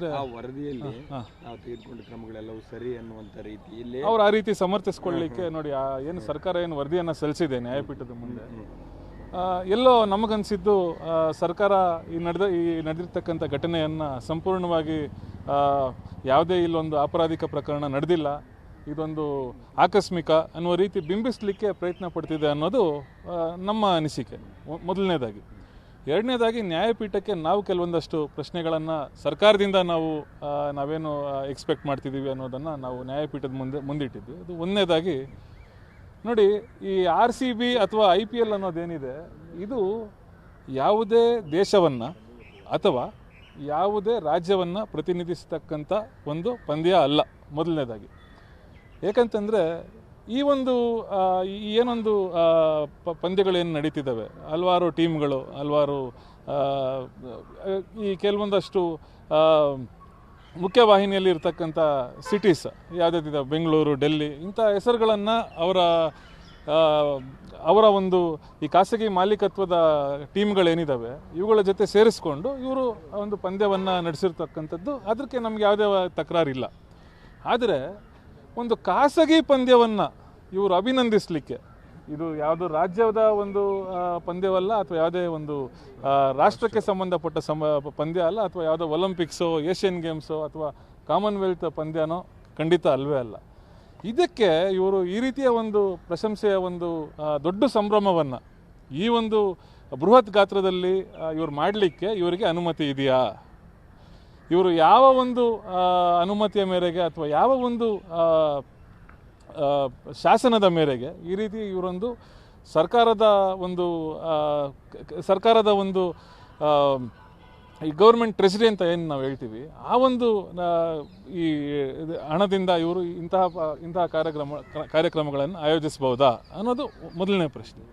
ಯಾಕಂತಂದ್ರೆ ಆ ವರದಿಯಲ್ಲಿ ನಾವು ತೆಗೆದುಕೊಂಡ ಕ್ರಮಗಳೆಲ್ಲವೂ ಸರಿ ಅನ್ನುವಂಥ ರೀತಿಯಲ್ಲಿ ಅವ್ರು ಆ ರೀತಿ ಸಮರ್ಥಿಸ್ಕೊಳ್ಳಿಕ್ಕೆ ನೋಡಿ ಏನು ಸರ್ಕಾರ ಏನು ವರದಿಯನ್ನು ಸಲ್ಲಿಸಿದೆ ನ್ಯಾಯಪೀಠದ ಮುಂದೆ, ಎಲ್ಲೋ ನಮಗನ್ಸಿದ್ದು ಸರ್ಕಾರ ಈ ನಡೆದಿರ್ತಕ್ಕಂಥ ಘಟನೆಯನ್ನು ಸಂಪೂರ್ಣವಾಗಿ ಯಾವುದೇ ಇಲ್ಲೊಂದು ಅಪರಾಧಿಕ ಪ್ರಕರಣ ನಡೆದಿಲ್ಲ, ಇದೊಂದು ಆಕಸ್ಮಿಕ ಅನ್ನುವ ರೀತಿ ಬಿಂಬಿಸಲಿಕ್ಕೆ ಪ್ರಯತ್ನ ಪಡ್ತಿದೆ ಅನ್ನೋದು ನಮ್ಮ ಅನಿಸಿಕೆ ಮೊದಲನೇದಾಗಿ. ಎರಡನೇದಾಗಿ ನ್ಯಾಯಪೀಠಕ್ಕೆ ನಾವು ಕೆಲವೊಂದಷ್ಟು ಪ್ರಶ್ನೆಗಳನ್ನು ಸರ್ಕಾರದಿಂದ ನಾವೇನು ಎಕ್ಸ್ಪೆಕ್ಟ್ ಮಾಡ್ತಿದ್ದೀವಿ ಅನ್ನೋದನ್ನು ನಾವು ನ್ಯಾಯಪೀಠದ ಮುಂದಿಟ್ಟಿದ್ವಿ. ಅದು ಒಂದನೇದಾಗಿ ನೋಡಿ, ಈ RCB ಅಥವಾ IPL ಅನ್ನೋದೇನಿದೆ, ಇದು ಯಾವುದೇ ದೇಶವನ್ನು ಅಥವಾ ಯಾವುದೇ ರಾಜ್ಯವನ್ನು ಪ್ರತಿನಿಧಿಸ್ತಕ್ಕಂಥ ಒಂದು ಪಂದ್ಯ ಅಲ್ಲ ಮೊದಲನೇದಾಗಿ. ಏಕೆಂತಂದರೆ ಈ ಒಂದು ಏನೊಂದು ಪಂದ್ಯಗಳೇನು ನಡೀತಿದ್ದಾವೆ, ಹಲವಾರು ಟೀಮ್ಗಳು, ಹಲವಾರು ಈ ಕೆಲವೊಂದಷ್ಟು ಮುಖ್ಯವಾಹಿನಿಯಲ್ಲಿ ಇರ್ತಕ್ಕಂಥ ಸಿಟೀಸ್ ಯಾವುದಿದ್ದಾವೆ, ಬೆಂಗಳೂರು, ಡೆಲ್ಲಿ, ಇಂಥ ಹೆಸರುಗಳನ್ನು ಅವರ ಒಂದು ಈ ಖಾಸಗಿ ಮಾಲೀಕತ್ವದ ಟೀಮ್ಗಳೇನಿದ್ದಾವೆ ಇವುಗಳ ಜೊತೆ ಸೇರಿಸ್ಕೊಂಡು ಇವರು ಒಂದು ಪಂದ್ಯವನ್ನು ನಡೆಸಿರ್ತಕ್ಕಂಥದ್ದು, ಅದಕ್ಕೆ ನಮಗೆ ಯಾವುದೇ ತಕರಾರಿಲ್ಲ. ಆದರೆ ಒಂದು ಖಾಸಗಿ ಪಂದ್ಯವನ್ನು ಇವರು ಅಭಿನಂದಿಸಲಿಕ್ಕೆ, ಇದು ಯಾವುದೋ ರಾಜ್ಯದ ಒಂದು ಪಂದ್ಯವಲ್ಲ ಅಥವಾ ಯಾವುದೇ ಒಂದು ರಾಷ್ಟ್ರಕ್ಕೆ ಸಂಬಂಧಪಟ್ಟ ಪಂದ್ಯ ಅಲ್ಲ, ಅಥವಾ ಯಾವುದೋ ಒಲಿಂಪಿಕ್ಸೋ, ಏಷ್ಯನ್ ಗೇಮ್ಸೋ ಅಥವಾ ಕಾಮನ್ವೆಲ್ತ್ ಪಂದ್ಯನೋ ಖಂಡಿತ ಅಲ್ವೇ ಅಲ್ಲ. ಇದಕ್ಕೆ ಇವರು ಈ ರೀತಿಯ ಒಂದು ಪ್ರಶಂಸೆಯ ಒಂದು ದೊಡ್ಡ ಸಂಭ್ರಮವನ್ನು ಈ ಒಂದು ಬೃಹತ್ ಗಾತ್ರದಲ್ಲಿ ಇವರು ಮಾಡಲಿಕ್ಕೆ ಇವರಿಗೆ ಅನುಮತಿ ಇದೆಯಾ? ಇವರು ಯಾವ ಒಂದು ಅನುಮತಿಯ ಮೇರೆಗೆ ಅಥವಾ ಯಾವ ಒಂದು ಶಾಸನದ ಮೇರೆಗೆ ಈ ರೀತಿ ಇವರೊಂದು ಸರ್ಕಾರದ ಒಂದು ಈ ಗೌರ್ಮೆಂಟ್ ಟ್ರೆಜರಿ ಅಂತ ಏನು ನಾವು ಹೇಳ್ತೀವಿ, ಆ ಒಂದು ಈ ಹಣದಿಂದ ಇವರು ಇಂತಹ ಕಾರ್ಯಕ್ರಮಗಳನ್ನು ಆಯೋಜಿಸಬಹುದಾ ಅನ್ನೋದು ಮೊದಲನೇ ಪ್ರಶ್ನೆ.